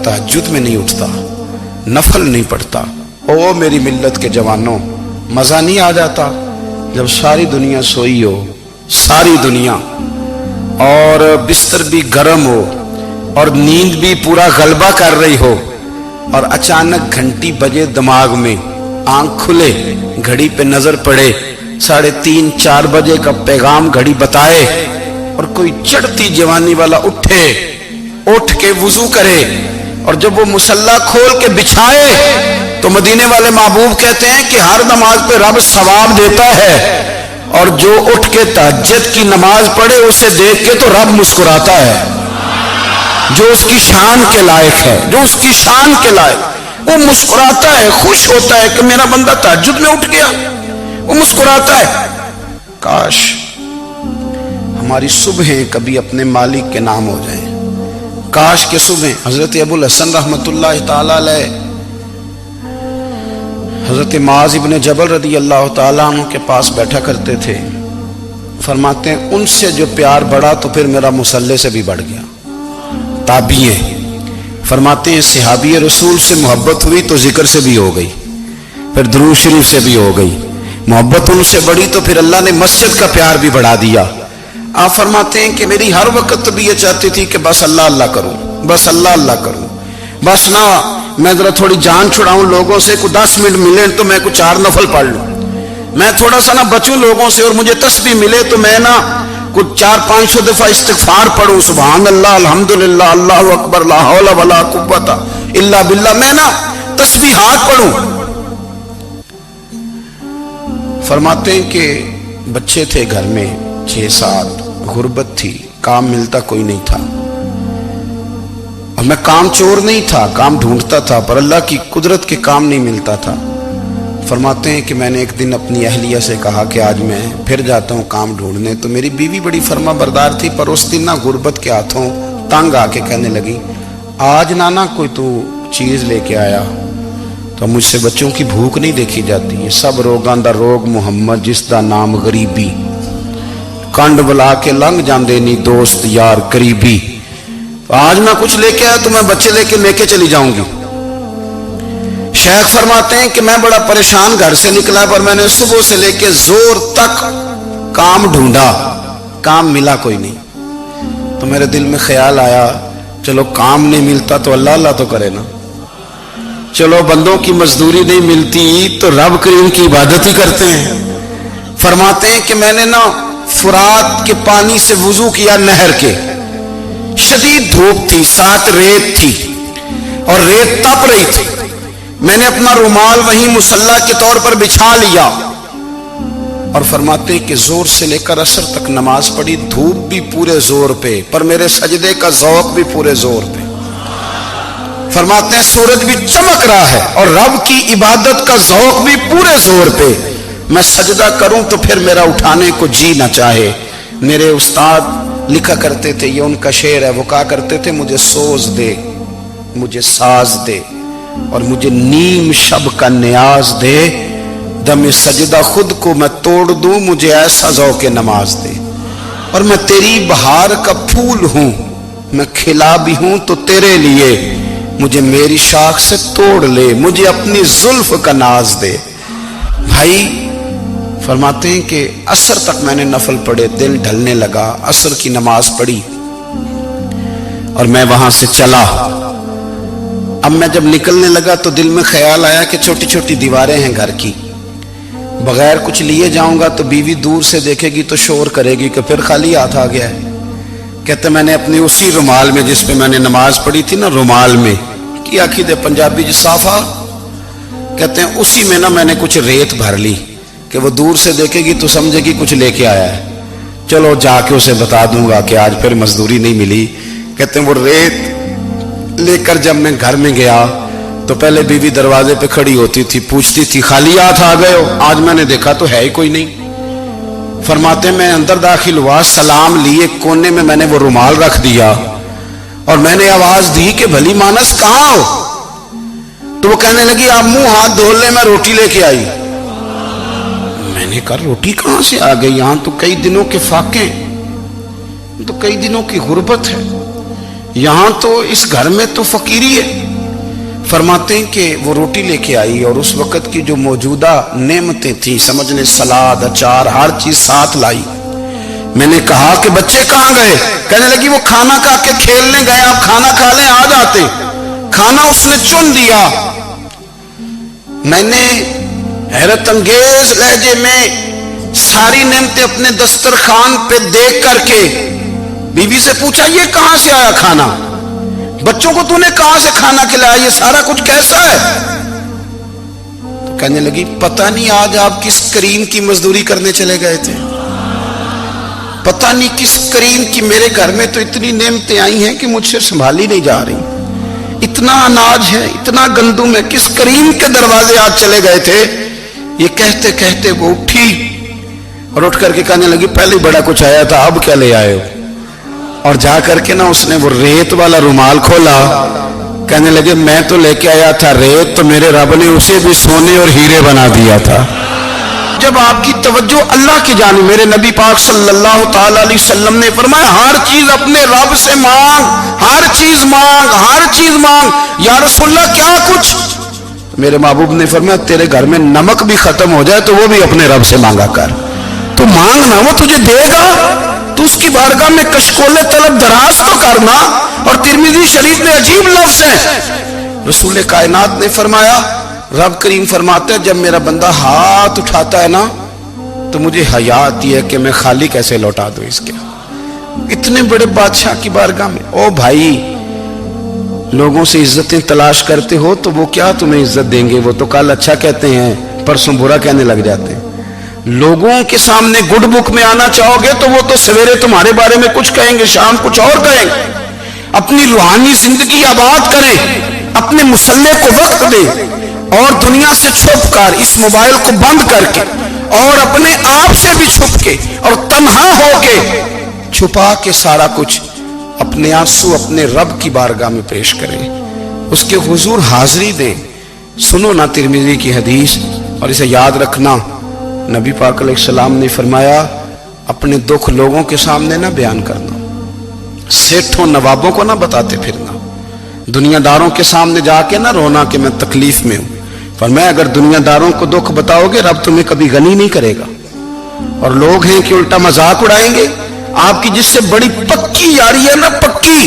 तहज्जुद में नहीं उठता, नफल नहीं पढ़ता। ओ मेरी मिल्लत के जवानों, मजा नहीं आ जाता जब सारी दुनिया सोई हो, सारी दुनिया, और बिस्तर भी गर्म हो और नींद भी पूरा गलबा कर रही हो, और अचानक घंटी बजे दिमाग में, आंख खुले, घड़ी पे नजर पड़े, 3:30 4 बजे का पैगाम घड़ी बताए, और कोई चढ़ती जवानी वाला उठ के वुजू करे, और जब वो मुसल्ला खोल के बिछाए तो मदीने वाले महबूब कहते हैं कि हर नमाज पे रब सवाब देता है, और जो उठ के तहज्जुद की नमाज पढ़े उसे देख के तो रब मुस्कुराता है, जो उसकी शान के लायक है, जो उसकी शान के लायक, वो मुस्कुराता है, खुश होता है कि मेरा बंदा तहज्जुद में उठ गया, वो मुस्कुराता है। काश हमारी सुबहें कभी अपने मालिक के नाम हो जाएं। काश के सुबह हजरत अबुल हसन रहमतुल्लाह ताला अलैह हजरत मुआज़ इब्न जबल रदी अल्लाह ताला अन्हु के पास बैठा करते थे। फरमाते हैं उनसे जो प्यार बढ़ा तो फिर मेरा मुसल्ले से भी बढ़ गया। ताबिए फरमाते हैं सहाबी रसूल से मोहब्बत हुई तो जिक्र से भी हो गई, फिर दुरूद शरीफ से भी हो गई। मोहब्बत उनसे बढ़ी तो फिर अल्लाह ने मस्जिद का प्यार भी बढ़ा दिया। आप फरमाते हैं कि मेरी हर वक्त भी ये चाहती थी कि बस अल्लाह अल्लाह करूं, बस अल्लाह अल्लाह करूं, बस ना मैं जरा थोड़ी जान छुड़ाऊं लोगों से, कुछ 10 मिनट मिले तो मैं कुछ 4 नफल पढ़ लूं, मैं थोड़ा सा ना बचूं लोगों से, और मुझे तस्बीह मिले तो मैं ना कुछ 400-500 दफा इस्तिगफार पढ़ूं, सुभान अल्लाह, अल्हम्दुलिल्लाह, अल्लाहु अकबर, ला हौला वला कुव्वता इल्ला बिल्लाह, मैं ना तस्बीहात पढ़ूं। फरमाते हैं कि बच्चे थे घर में 6-7, गुर्बत थी, काम मिलता कोई नहीं था, और मैं काम चोर नहीं था, काम ढूंढता था, पर अल्लाह की कुदरत के काम नहीं मिलता था। फरमाते हैं कि मैंने एक दिन अपनी अहलिया से कहा कि आज मैं फिर जाता हूँ काम ढूंढने, तो मेरी बीवी बड़ी फर्मा बरदार थी, पर उस दिन ना गुर्बत के हाथों तंग आके कहने लगी, आज नाना कोई तू चीज लेके आया, तो मुझसे बच्चों की भूख नहीं देखी जाती है, सब रोगां दा रोग मुहम्मद जिसदा नाम गरीबी, कंड बुला के लंघ जाते नहीं दोस्त यार करीबी, आज मैं कुछ लेके आया तो मैं बच्चे लेके चली जाऊंगी। शेख फरमाते हैं कि मैं बड़ा परेशान घर से निकला, पर मैंने सुबह से लेके जोर तक काम ढूंढा, काम मिला कोई नहीं। तो मेरे दिल में ख्याल आया, चलो काम नहीं मिलता तो अल्लाह अल्लाह तो करे ना, चलो बंदों की मजदूरी नहीं मिलती तो रब करीम की इबादत ही करते हैं। फरमाते हैं कि मैंने ना फुरात के पानी से वुजू किया, नहर के, शदीद धूप थी, साथ रेत थी और रेत तप रही थी, मैंने अपना रुमाल वहीं मुसल्ला के तौर पर बिछा लिया, और फरमाते कि जोर से लेकर असर तक नमाज पढ़ी, धूप भी पूरे जोर पे, पर मेरे सजदे का ज़ौक़ भी पूरे जोर पे। फरमाते हैं सूरज भी चमक रहा है और रब की इबादत का ज़ौक़ भी पूरे जोर पे, मैं सजदा करूं तो फिर मेरा उठाने को जी ना चाहे। मेरे उस्ताद लिखा करते थे, ये उनका शेर है, वो कहा करते थे, मुझे सोज दे, मुझे साज दे, और मुझे नीम शब का न्याज दे, दम सजदा खुद को मैं तोड़ दूं, मुझे ऐसा ज़ौक़ नमाज दे। और मैं तेरी बहार का फूल हूं, मैं खिला भी हूं तो तेरे लिए, मुझे मेरी शाख से तोड़ ले, मुझे अपनी जुल्फ का नाज दे। भाई फरमाते हैं कि असर तक मैंने नफल पढ़े, दिल ढलने लगा, असर की नमाज पढ़ी और मैं वहां से चला। अब मैं जब निकलने लगा तो दिल में ख्याल आया कि छोटी छोटी दीवारें हैं घर की, बगैर कुछ लिए जाऊंगा तो बीवी दूर से देखेगी तो शोर करेगी कि फिर खाली हाथ आ गया है। कहते मैंने अपनी उसी रुमाल में जिस पे मैंने नमाज पढ़ी थी ना, रुमाल में की आखी दे पंजाबी साफा, कहते हैं उसी में ना मैंने कुछ रेत भर ली कि वो दूर से देखेगी तो समझेगी कुछ लेके आया है, चलो जाके उसे बता दूंगा कि आज फिर मजदूरी नहीं मिली। कहते हैं वो रेत लेकर जब मैं घर में गया तो पहले बीवी दरवाजे पे खड़ी होती थी, पूछती थी खाली हाथ आ गए हो, आज मैंने देखा तो है ही कोई नहीं। फरमाते मैं अंदर दाखिल हुआ, सलाम लिए, कोने में मैंने वो रुमाल रख दिया और मैंने आवाज दी कि भली मानस कहां हो, तो वो कहने लगी आप मुंह हाथ धो ले, मैं रोटी लेके आई। मैंने कहा रोटी कहां से आ गई, यहां तो कई दिनों के फाके, तो कई दिनों की गुर्बत है, यहां तो इस घर में तो फकीरी है। फरमाते हैं कि वो रोटी लेके आई और उस वक्त की जो मौजूदा नेमतें थी, समझने सलाद अचार हर चीज साथ लाई। मैंने कहा कि बच्चे कहाँ गए? कहने लगी वो खाना खा के खेलने गए, आप खाना खा लें आ जाते। खाना उसने चुन दिया। मैंने हैरत अंगेज लहजे में सारी नेमतें अपने दस्तरखान पे देख करके बीवी से पूछा, ये कहां से आया खाना? बच्चों को तूने कहां से खाना खिलाया? ये सारा कुछ कैसा है? तो कहने लगी, पता नहीं आज आप किस करीम की मजदूरी करने चले गए थे, पता नहीं किस करीम की। मेरे घर में तो इतनी नेमतें आई हैं कि मुझसे संभाली नहीं जा रही। इतना अनाज है, इतना गंदुम है, किस करीम के दरवाजे आज चले गए थे? ये कहते कहते वो उठी और उठ करके कहने लगी, पहले बड़ा कुछ आया था, अब क्या ले आए हो? और जा करके ना उसने वो रेत वाला रुमाल खोला। कहने लगे, मैं तो लेके आया था रेत, तो मेरे रब ने उसे भी सोने और हीरे बना दिया था। जब आपकी तवज्जो अल्लाह की जानी, मेरे नबी पाक सल्लल्लाहु ताला अलैहि वसल्लम ने फरमाया, हर चीज अपने रब से मांग, हर चीज मांग, हर चीज मांग। या रसूलल्लाह क्या कुछ? मेरे महबूब ने फरमाया, तेरे घर में नमक भी खत्म हो जाए तो वो भी अपने रब से मांगा कर। तो मांगना, वो तुझे देगा। तो उसकी बारगाह में कशकोले तलब दराज तो करना। और तिरमिजी शरीफ में अजीब लफ्ज है, रसूल कायनात ने फरमाया, रब करीम फरमाते हैं, जब मेरा बंदा हाथ उठाता है ना तो मुझे हया आती है कि मैं खाली कैसे लौटा दूं इसके। इतने बड़े बादशाह की बारगाह में। ओ भाई, लोगों से इज्जतें तलाश करते हो तो वो क्या तुम्हें इज्जत देंगे? वो तो कल अच्छा कहते हैं, परसों बुरा कहने लग जाते हैं। लोगों के सामने गुड बुक में आना चाहोगे तो वो तो सवेरे तुम्हारे बारे में कुछ कहेंगे, शाम कुछ और कहेंगे। अपनी रूहानी जिंदगी आबाद करें, अपने मुसल्ले को वक्त दें और दुनिया से छुप कर, इस मोबाइल को बंद करके और अपने आप से भी छुप के और तन्हा होके छुपा के सारा कुछ अपने आंसू अपने रब की बारगाह में पेश करें, उसके हुजूर हाजिरी दें। सुनो ना तिरमिजी की हदीस, और इसे याद रखना, नबी पाक अलैहिस्सलाम ने फरमाया, अपने दुख लोगों के सामने ना बयान करना, सेठों नवाबों को ना बताते फिरना, दुनियादारों के सामने जाके ना रोना कि मैं तकलीफ में हूं। फरमाया, अगर दुनियादारों को दुख बताओगे रब तुम्हें कभी गनी नहीं करेगा। और लोग हैं कि उल्टा मजाक उड़ाएंगे। आपकी जिससे बड़ी पक्की यारी है ना, पक्की,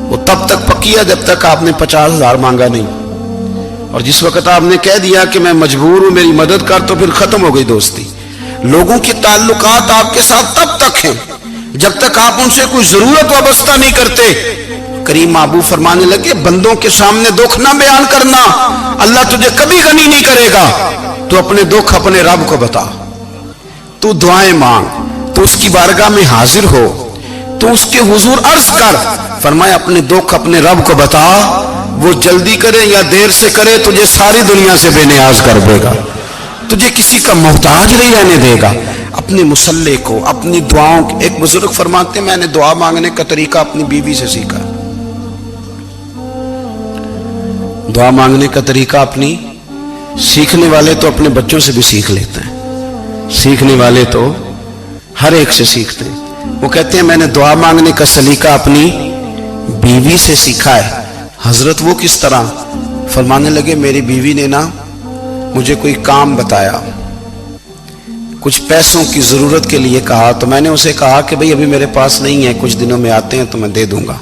वो तब तक पक्की है जब तक आपने 50,000 मांगा नहीं। और जिस वक्त आपने कह दिया कि मैं मजबूर हूं, मेरी मदद कर, तो फिर खत्म हो गई दोस्ती। लोगों के ताल्लुकात आपके साथ तब तक हैं जब तक आप उनसे कोई जरूरत वाबस्ता नहीं करते। करीम महबूब फरमाने लगे, बंदों के सामने दुख ना बयान करना, अल्लाह तुझे कभी गनी नहीं करेगा। तू अपने दुख अपने रब को बता, तू दुआएं मांग, तू उसकी बारगाह में हाजिर हो, तू उसके हुजूर अर्ज कर। फरमाया, अपने दुख अपने रब को बता, वो जल्दी करे या देर से करे तुझे सारी दुनिया से बेनियाज कर देगा, तुझे किसी का मोहताज नहीं रहने देगा। अपने मुसल्ले को, अपनी दुआओं को, एक बुजुर्ग फरमाते, मैंने दुआ मांगने का तरीका अपनी बीवी से सीखा। दुआ मांगने का तरीका अपनी, सीखने वाले तो अपने बच्चों से भी सीख लेते हैं, सीखने वाले तो हर एक से सीखते हैं। वो कहते हैं, मैंने दुआ मांगने का सलीका अपनी बीवी से सीखा है। हजरत वो किस तरह? फरमाने लगे, मेरी बीवी ने ना मुझे कोई काम बताया, कुछ पैसों की जरूरत के लिए कहा, तो मैंने उसे कहा कि भाई अभी मेरे पास नहीं है, कुछ दिनों में आते हैं तो मैं दे दूंगा।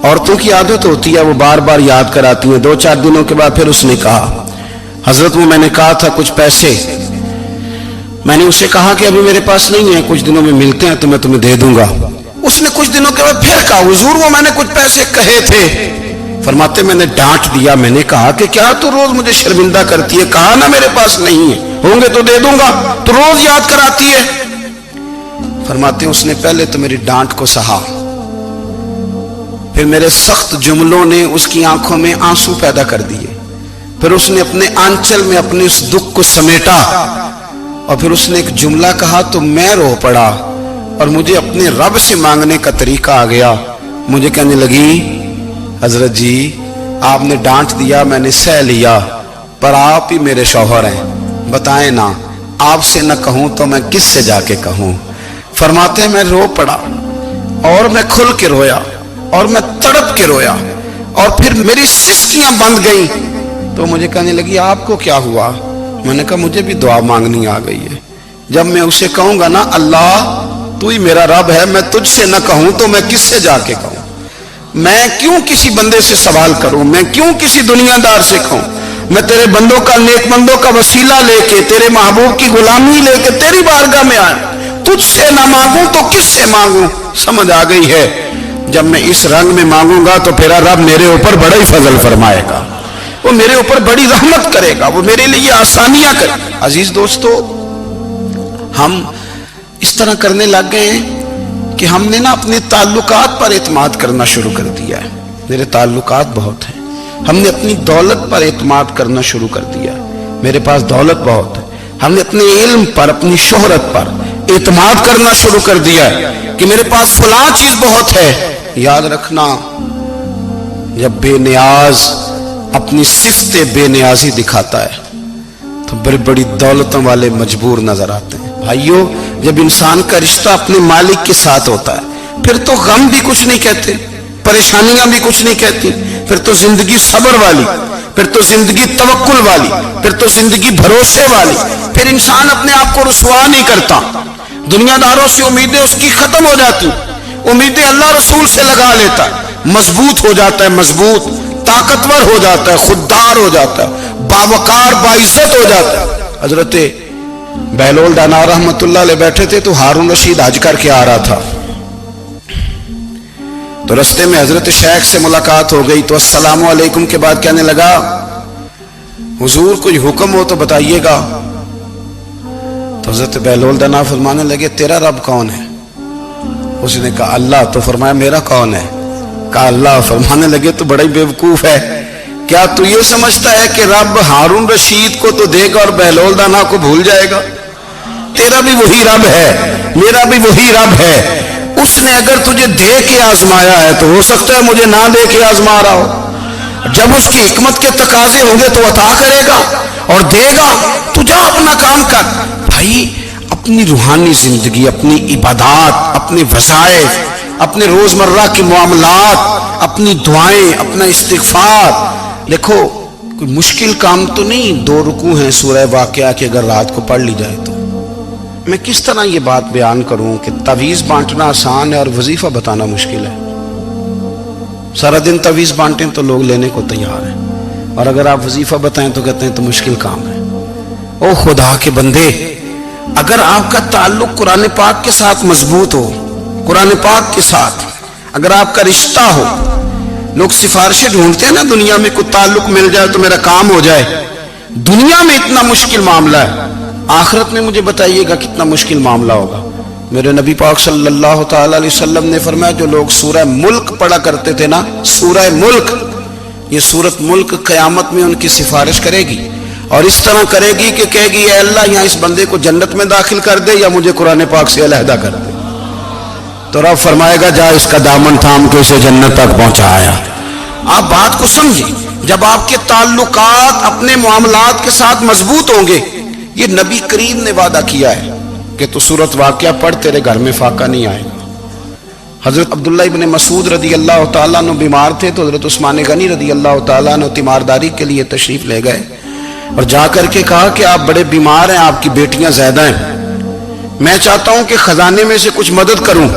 औरतों की आदत होती है, वो बार बार याद कराती है। 2-4 दिनों के बाद फिर उसने कहा, हजरत वो मैंने कहा था कुछ पैसे, मैंने उसे कहा कि अभी मेरे पास नहीं है, कुछ दिनों में मिलते हैं तो मैं तुम्हें दे दूंगा। उसने कुछ दिनों के बाद फिर कहा, हुजूर वो मैंने कुछ पैसे कहे थे। फरमाते, मैंने डांट दिया, मैंने कहा कि क्या तू रोज मुझे शर्मिंदा करती है, कहा ना मेरे पास नहीं है, होंगे तो दे दूंगा, तो रोज याद कराती है। फरमाते, उसने पहले तो मेरी डांट को सहा, फिर मेरे सख्त जुमलों ने उसकी आंखों में आंसू पैदा कर दिए, फिर उसने अपने आंचल में अपने उस दुख को समेटा और फिर उसने एक जुमला कहा तो मैं रो पड़ा और मुझे अपने रब से मांगने का तरीका आ गया। मुझे कहने लगी, हजरत जी आपने डांट दिया, मैंने सह लिया, पर आप ही मेरे शौहर हैं, बताएं ना, आपसे न कहूं तो मैं किससे जाके कहूं। फरमाते हैं, मैं रो पड़ा और मैं खुल के रोया اور میں تڑپ کے رویا اور پھر میری سسکیاں بند گئیں. تو مجھے کہنے لگی آپ کو کیا ہوا؟ میں نے کہا مجھے بھی دعا مانگنی آ گئی ہے. جب میں اسے کہوں گا نا اللہ تو ہی میرا رب ہے، میں تجھ سے نہ کہوں تو میں کس سے جا کے کہوں؟ میں کیوں کسی بندے سے سوال کروں؟ میں کیوں کسی دنیا دار سے کہوں؟ میں تیرے بندوں کا، نیک بندوں کا وسیلہ لے کے، تیرے محبوب کی غلامی لے کے تیری بارگاہ میں آیا، تجھ سے نہ مانگوں تو کس سے مانگوں؟ سمجھ آ گئی ہے. جب میں اس رنگ میں مانگوں گا تو پھر رب میرے اوپر بڑا ہی فضل فرمائے گا، وہ میرے اوپر بڑی رحمت کرے گا، وہ میرے لیے آسانیاں کرے گا. عزیز دوستو، ہم اس طرح کرنے لگ گئے ہیں کہ ہم نے نا اپنے تعلقات پر اعتماد کرنا شروع کر دیا ہے. میرے تعلقات بہت ہیں. ہم نے اپنی دولت پر اعتماد کرنا شروع کر دیا ہے. میرے پاس دولت بہت ہے. ہم نے اپنے علم پر، اپنی شہرت پر اعتماد کرنا شروع کر دیا ہے کہ میرے پاس فلاں چیز بہت ہے. یاد رکھنا، جب بے نیاز اپنی صفت بے نیازی دکھاتا ہے تو بڑی بڑی دولتوں والے مجبور نظر آتے ہیں. بھائیو، جب انسان کا رشتہ اپنے مالک کے ساتھ ہوتا ہے پھر تو غم بھی کچھ نہیں کہتے، پریشانیاں بھی کچھ نہیں کہتی، پھر تو زندگی صبر والی، پھر تو زندگی توکل والی، پھر تو زندگی بھروسے والی. پھر انسان اپنے آپ کو رسوا نہیں کرتا. دنیا داروں سے امیدیں اس کی ختم ہو جاتی، امیدیں اللہ رسول سے لگا لیتا ہے، مضبوط ہو جاتا ہے، مضبوط، طاقتور ہو جاتا ہے، خوددار ہو جاتا ہے، باوقار، باعزت ہو جاتا ہے. حضرت بہلول دانا رحمت اللہ علیہ بیٹھے تھے تو ہارون رشید حج کر کے آ رہا تھا. تو رستے میں حضرت شیخ سے ملاقات ہو گئی تو السلام علیکم کے بعد کہنے لگا حضور کوئی حکم ہو تو بتائیے گا. تو حضرت بہلول دانا فرمانے لگے تیرا رب کون ہے؟ اس نے کہا اللہ. تو فرمایا میرا کون ہے؟ کہا اللہ. فرمانے لگے تو بڑا ہی بیوقوف ہے، کیا تو یہ سمجھتا ہے کہ رب ہارون رشید کو تو دے گا اور بہلول دانا کو بھول جائے گا؟ تیرا بھی وہی رب ہے، میرا بھی وہی رب ہے. اس نے اگر تجھے دے کے آزمایا ہے تو ہو سکتا ہے مجھے نہ دے کے آزما رہا ہو. جب اس کی حکمت کے تقاضے ہوں گے تو عطا کرے گا اور دے گا. تو جا اپنا کام کر. بھائی، اپنی روحانی زندگی، اپنی عبادات، اپنے وظائف، اپنے روزمرہ کے معاملات، اپنی دعائیں، اپنا استغفار. دیکھو کوئی مشکل کام تو نہیں 2 رکوع ہیں سورہ واقعہ کہ اگر رات کو پڑھ لی جائے تو. میں کس طرح یہ بات بیان کروں کہ تعویذ بانٹنا آسان ہے اور وظیفہ بتانا مشکل ہے. سارا دن تعویذ بانٹیں تو لوگ لینے کو تیار ہیں، اور اگر آپ وظیفہ بتائیں تو کہتے ہیں تو مشکل کام ہے. او خدا کے بندے، اگر آپ کا تعلق قرآن پاک کے ساتھ مضبوط ہو، قرآن پاک کے ساتھ اگر آپ کا رشتہ ہو، لوگ سفارشیں ڈھونڈتے ہیں نا دنیا میں، کوئی تعلق مل جائے تو میرا کام ہو جائے. دنیا میں اتنا مشکل معاملہ ہے، آخرت میں مجھے بتائیے گا کتنا مشکل معاملہ ہوگا. میرے نبی پاک صلی اللہ تعالی علیہ وسلم نے فرمایا جو لوگ سورہ ملک پڑھا کرتے تھے نا، سورہ ملک، یہ سورت ملک قیامت میں ان کی سفارش کرے گی اور اس طرح کرے گی کہ کہے گی اے اللہ یہاں اس بندے کو جنت میں داخل کر دے یا مجھے قرآن پاک سے علیحدہ کر دے. تو رب فرمائے گا جا اس کا دامن تھام کے اسے جنت تک پہنچایا. آپ بات کو سمجھیں، جب آپ کے تعلقات اپنے معاملات کے ساتھ مضبوط ہوں گے، یہ نبی کریم نے وعدہ کیا ہے کہ تو سورت واقعہ پڑھ تیرے گھر میں فاقہ نہیں آئے گا. حضرت عبداللہ ابن مسعود رضی اللہ تعالیٰ عنہ بیمار تھے تو حضرت عثمان غنی رضی اللہ تعالیٰ عنہ تیمارداری کے لیے تشریف لے گئے اور جا کر کے کہا کہ آپ بڑے بیمار ہیں، آپ کی بیٹیاں زیادہ ہیں، میں چاہتا ہوں کہ خزانے میں سے کچھ مدد کروں.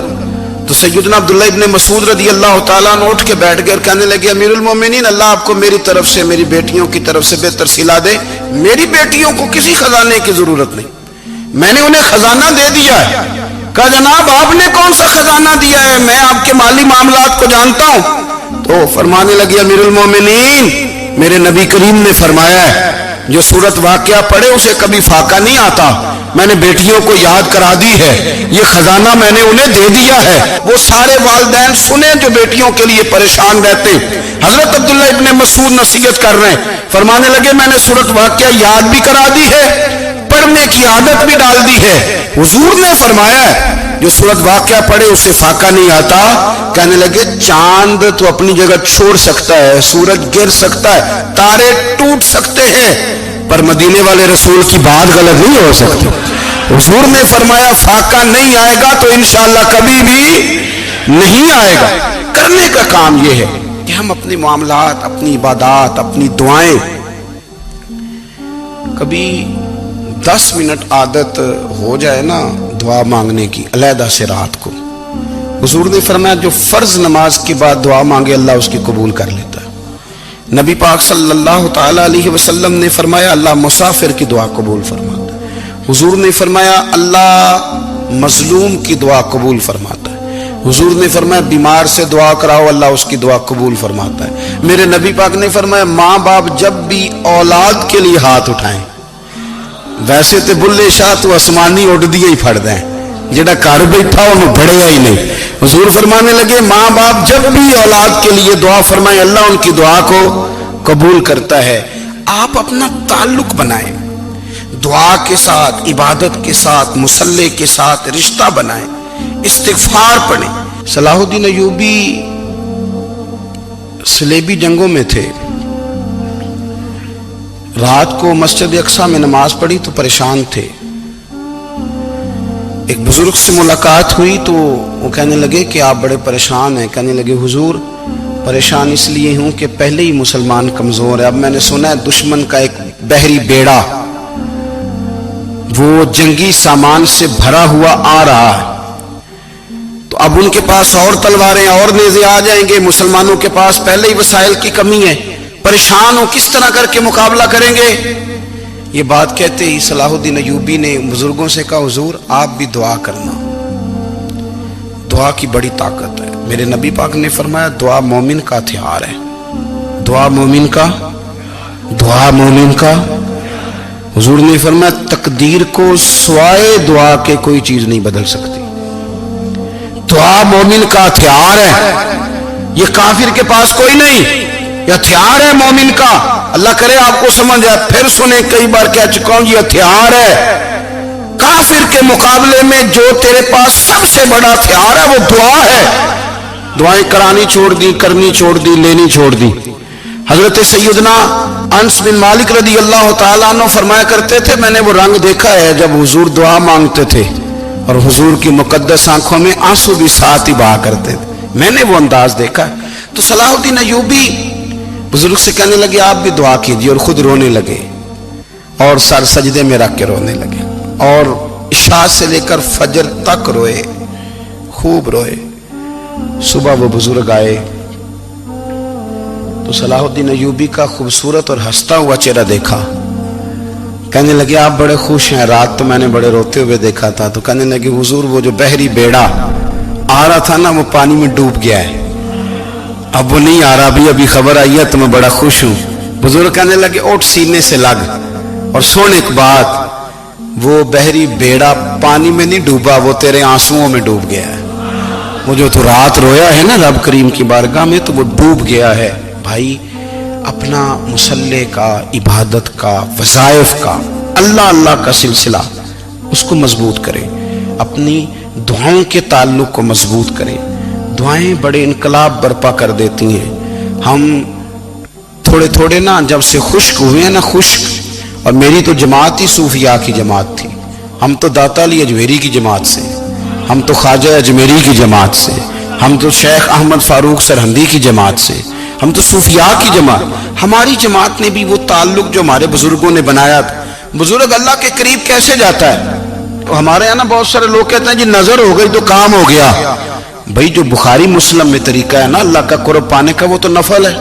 تو سیدنا عبداللہ ابن مسعود رضی اللہ تعالیٰ عنہ اٹھ کے بیٹھ گئے اور کہنے لگے امیر المومنین، اللہ آپ کو میری طرف سے، میری بیٹیوں کی طرف سے بہتر صلہ دے. میری بیٹیوں کو کسی خزانے کی ضرورت نہیں، میں نے انہیں خزانہ دے دیا ہے. کہا جناب آپ نے کون سا خزانہ دیا ہے، میں آپ کے مالی معاملات کو جانتا ہوں. تو فرمانے لگے امیر المومنین، میرے نبی کریم نے فرمایا ہے جو سورت واقعہ پڑھے اسے کبھی فاقہ نہیں آتا. میں نے بیٹیوں کو یاد کرا دی ہے، یہ خزانہ میں نے انہیں دے دیا ہے. وہ سارے والدین سنیں جو بیٹیوں کے لیے پریشان رہتے. حضرت عبداللہ ابن مسعود نصیحت کر رہے ہیں، فرمانے لگے میں نے سورت واقعہ یاد بھی کرا دی ہے، پڑھنے کی عادت بھی ڈال دی ہے. حضور نے فرمایا ہے جو سورت واقعہ پڑھے اسے فاقہ نہیں آتا. کہنے لگے چاند تو اپنی جگہ چھوڑ سکتا ہے، سورج گر سکتا ہے، تارے ٹوٹ سکتے ہیں، پر مدینے والے رسول کی بات غلط نہیں ہو سکتی. حضور نے فرمایا فاقہ نہیں آئے گا تو انشاءاللہ کبھی بھی نہیں آئے گا. کرنے کا کام یہ ہے کہ ہم اپنے معاملات، اپنی عبادات، اپنی دعائیں کبھی 10 منٹ عادت ہو جائے نا دعا مانگنے کی علیحدہ سے رات کو. حضور نے فرمایا جو فرض نماز کے بعد دعا مانگے اللہ اس کی قبول کر لیتا ہے. نبی پاک صلی اللہ تعالی علیہ وسلم نے فرمایا اللہ مسافر کی دعا قبول فرماتا ہے. حضور نے فرمایا اللہ مظلوم کی دعا قبول فرماتا ہے. حضور نے فرمایا بیمار سے دعا کراؤ اللہ اس کی دعا قبول فرماتا ہے. میرے نبی پاک نے فرمایا ماں باپ جب بھی اولاد کے لیے ہاتھ اٹھائیں، ویسے تو بلے شاہ تو آسمانی اڑ دیے ہی پھڑ دیں، جڑا گھر بیٹھا انہوں بڑھیا ہی نہیں. حضور فرمانے لگے ماں باپ جب بھی اولاد کے لیے دعا فرمائیں اللہ ان کی دعا کو قبول کرتا ہے. آپ اپنا تعلق بنائیں دعا کے ساتھ، عبادت کے ساتھ، مصلی کے ساتھ رشتہ بنائیں، استغفار پڑھیں. صلاح الدین ایوبی صلیبی جنگوں میں تھے. رات کو مسجد اقصی میں نماز پڑھی تو پریشان تھے. ایک بزرگ سے ملاقات ہوئی تو وہ کہنے لگے کہ آپ بڑے پریشان ہیں. کہنے لگے حضور پریشان اس لیے ہوں کہ پہلے ہی مسلمان کمزور ہے، اب میں نے سنا ہے دشمن کا ایک بحری بیڑا وہ جنگی سامان سے بھرا ہوا آ رہا ہے، تو اب ان کے پاس اور تلواریں اور نیزے آ جائیں گے، مسلمانوں کے پاس پہلے ہی وسائل کی کمی ہے، پریشان ہو کس طرح کر کے مقابلہ کریں گے. یہ بات کہتے ہی صلاح الدین ایوبی نے بزرگوں سے کہا حضور آپ بھی دعا کرنا، دعا کی بڑی طاقت ہے. میرے نبی پاک نے فرمایا دعا مومن کا ہتھیار ہے، دعا مومن کا، دعا مومن کا. حضور نے فرمایا تقدیر کو سوائے دعا کے کوئی چیز نہیں بدل سکتی. دعا مومن کا ہتھیار ہے، یہ کافر کے پاس کوئی نہیں، یہ ہتھیار ہے مومن کا. اللہ کرے آپ کو سمجھ آئے. پھر سنیں کئی بار کہہ چکا ہوں یہ ہتھیار ہے. کافر کے مقابلے میں جو تیرے پاس سب سے بڑا ہتھیار ہے وہ دعا ہے. دعائیں کرانی چھوڑ دی، کرنی چھوڑ دی، لینی چھوڑ دی. حضرت سیدنا انس بن مالک رضی اللہ تعالیٰ عنہ فرمایا کرتے تھے میں نے وہ رنگ دیکھا ہے جب حضور دعا مانگتے تھے اور حضور کی مقدس آنکھوں میں آنسو بھی ساتھ ہی بہا کرتے تھے. میں نے وہ انداز دیکھا ہے. تو صلاح الدین ایوبی بزرگ سے کہنے لگے آپ بھی دعا کیجیے، اور خود رونے لگے اور سر سجدے میں رکھ کے رونے لگے اور عشاء سے لے کر فجر تک روئے، خوب روئے. صبح وہ بزرگ آئے تو صلاح الدین ایوبی کا خوبصورت اور ہنستا ہوا چہرہ دیکھا. کہنے لگے آپ بڑے خوش ہیں، رات تو میں نے بڑے روتے ہوئے دیکھا تھا. تو کہنے لگے حضور وہ جو بحری بیڑا آ رہا تھا نا وہ پانی میں ڈوب گیا ہے، اب وہ نہیں آ رہا، ابھی خبر آئی ہے تو میں بڑا خوش ہوں. بزرگ کہنے لگے اٹھ سینے سے لگ اور سن ایک بات، وہ بحری بیڑا پانی میں نہیں ڈوبا، وہ تیرے آنسوؤں میں ڈوب گیا ہے. وہ جو تو رات رویا ہے نا رب کریم کی بارگاہ میں تو وہ ڈوب گیا ہے. بھائی اپنا مصلی کا، عبادت کا، وظائف کا، اللہ اللہ کا سلسلہ اس کو مضبوط کرے، اپنی دعاؤں کے تعلق کو مضبوط کرے. دعائیں بڑے انقلاب برپا کر دیتی ہیں. ہم تھوڑے تھوڑے نا جب سے خشک ہوئے ہیں نا، خشک، اور میری تو جماعت ہی صوفیاء کی جماعت تھی. ہم تو داتا علی اجمیری کی جماعت سے، ہم تو خواجہ اجمیری کی جماعت سے، ہم تو شیخ احمد فاروق سرہندی کی جماعت سے، ہم تو صوفیاء کی جماعت. ہماری جماعت نے بھی وہ تعلق جو ہمارے بزرگوں نے بنایا تھا. بزرگ اللہ کے قریب کیسے جاتا ہے؟ تو ہمارے یہاں نا بہت سارے لوگ کہتے ہیں جی نظر ہو گئی تو کام ہو گیا. بھائی جو بخاری مسلم میں طریقہ ہے نا اللہ کا قرب پانے کا وہ تو نفل ہے.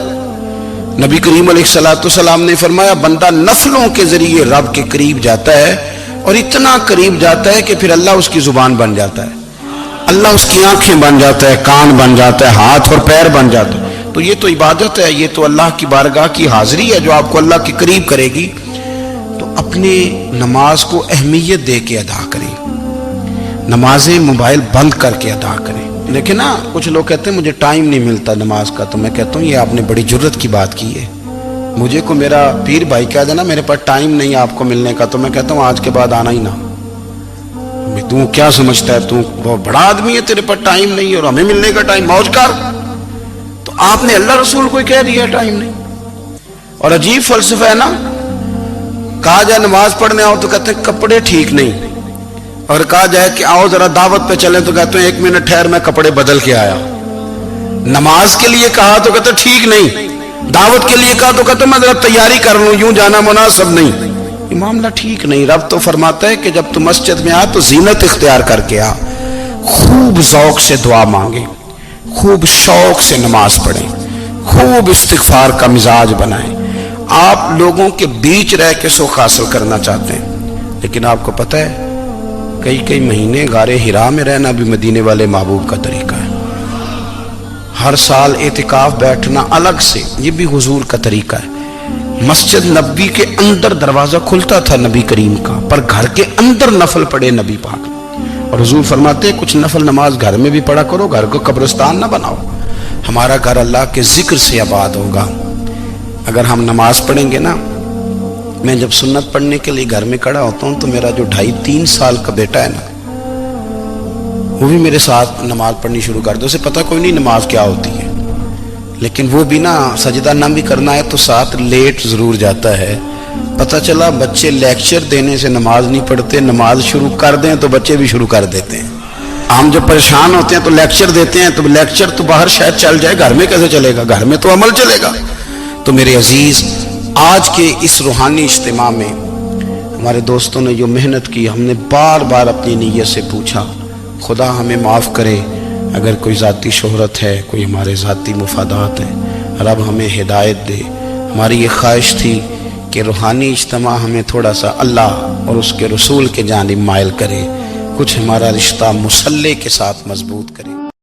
نبی کریم علیہ السلام نے فرمایا بندہ نفلوں کے ذریعے رب کے قریب جاتا ہے اور اتنا قریب جاتا ہے کہ پھر اللہ اس کی زبان بن جاتا ہے، اللہ اس کی آنکھیں بن جاتا ہے، کان بن جاتا ہے، ہاتھ اور پیر بن جاتا ہے. تو یہ تو عبادت ہے، یہ تو اللہ کی بارگاہ کی حاضری ہے جو آپ کو اللہ کے قریب کرے گی. تو اپنے نماز کو اہمیت دے کے ادا کریں، نمازیں موبائل بند کر کے ادا کریں. لیکن نا کچھ لوگ کہتے ہیں مجھے ٹائم نہیں ملتا نماز کا. تو میں کہتا ہوں یہ آپ نے بڑی جرت کی بات کی ہے. مجھے کو میرا پیر بھائی کہہ دینا میرے پاس ٹائم نہیں آپ کو ملنے کا، تو میں کہتا ہوں آج کے بعد آنا ہی نہ. تو کیا سمجھتا ہے تو بہت بڑا آدمی ہے، تیرے پاس ٹائم نہیں اور ہمیں ملنے کا ٹائم، موج کر. تو آپ نے اللہ رسول کو کہہ دیا ٹائم نہیں. اور عجیب فلسفہ ہے نا، کہا جائے نماز پڑھنے آؤ تو کہتے ہیں کپڑے ٹھیک نہیں، اور کہا جائے کہ آؤ ذرا دعوت پہ چلیں تو کہتے ہیں 1 منٹ ٹھہر میں کپڑے بدل کے آیا. नमाज के लिए कहा तो कहते ठीक नहीं, दावत के लिए कहा तो कहते मैं जरा तैयारी कर लूं, यूं जाना मुनासिब नहीं। ये मामला ठीक नहीं। रब तो फरमाता है कि जब तू मस्जिद में आ तो जीनत इख्तियार करके आ, खूब ज़ौक से दुआ मांगे, खूब शौक से नमाज पढ़े, खूब इस्तिगफार का मिजाज बनाए। आप लोगों के बीच रह के सुख हासिल करना चाहते हैं, लेकिन आपको पता है कई कई महीने गारे हिरा में रहना भी मदीने वाले महबूब का तरीका है। हर साल एतिकाफ बैठना अलग से, ये भी हुजूर का तरीका है। मस्जिद नबी के अंदर दरवाजा खुलता था नबी करीम का, पर घर के अंदर नफल पढ़े नबी पाक। और हुजूर फरमाते कुछ नफल नमाज घर में भी पढ़ा करो, घर को कब्रिस्तान ना बनाओ। हमारा घर अल्लाह के जिक्र से आबाद होगा। अगर हम नमाज पढ़ेंगे ना, मैं जब सुन्नत पढ़ने के लिए घर में खड़ा होता हूँ तो मेरा जो 2.5-3 साल का बेटा है ना, वो भी मेरे साथ नमाज पढ़नी शुरू कर दो। उसे पता कोई नहीं नमाज क्या होती है, लेकिन वो भी ना सजदा ना भी करना है तो साथ लेट जरूर जाता है। पता चला बच्चे लेक्चर देने से नमाज नहीं पढ़ते, नमाज शुरू कर दें तो बच्चे भी शुरू कर देते हैं। हम जब परेशान होते हैं तो लेक्चर देते हैं, तो लेक्चर तो बाहर शायद चल जाए, घर में कैसे चलेगा? घर में तो अमल चलेगा। तो मेरे अजीज, आज के इस रूहानी इज्तिमा में हमारे दोस्तों ने जो मेहनत की, हमने बार बार अपनी नीयत से पूछा, खुदा हमें माफ़ करे अगर कोई ज़ाती शोहरत है, कोई हमारे ज़ाती मुफादात है, रब हमें हिदायत दे। हमारी ये ख्वाहिश थी कि रूहानी इज्तिमा हमें थोड़ा सा अल्लाह और उसके रसूल के जानिब माइल करे, कुछ हमारा रिश्ता मुसल्ले के साथ मजबूत करे।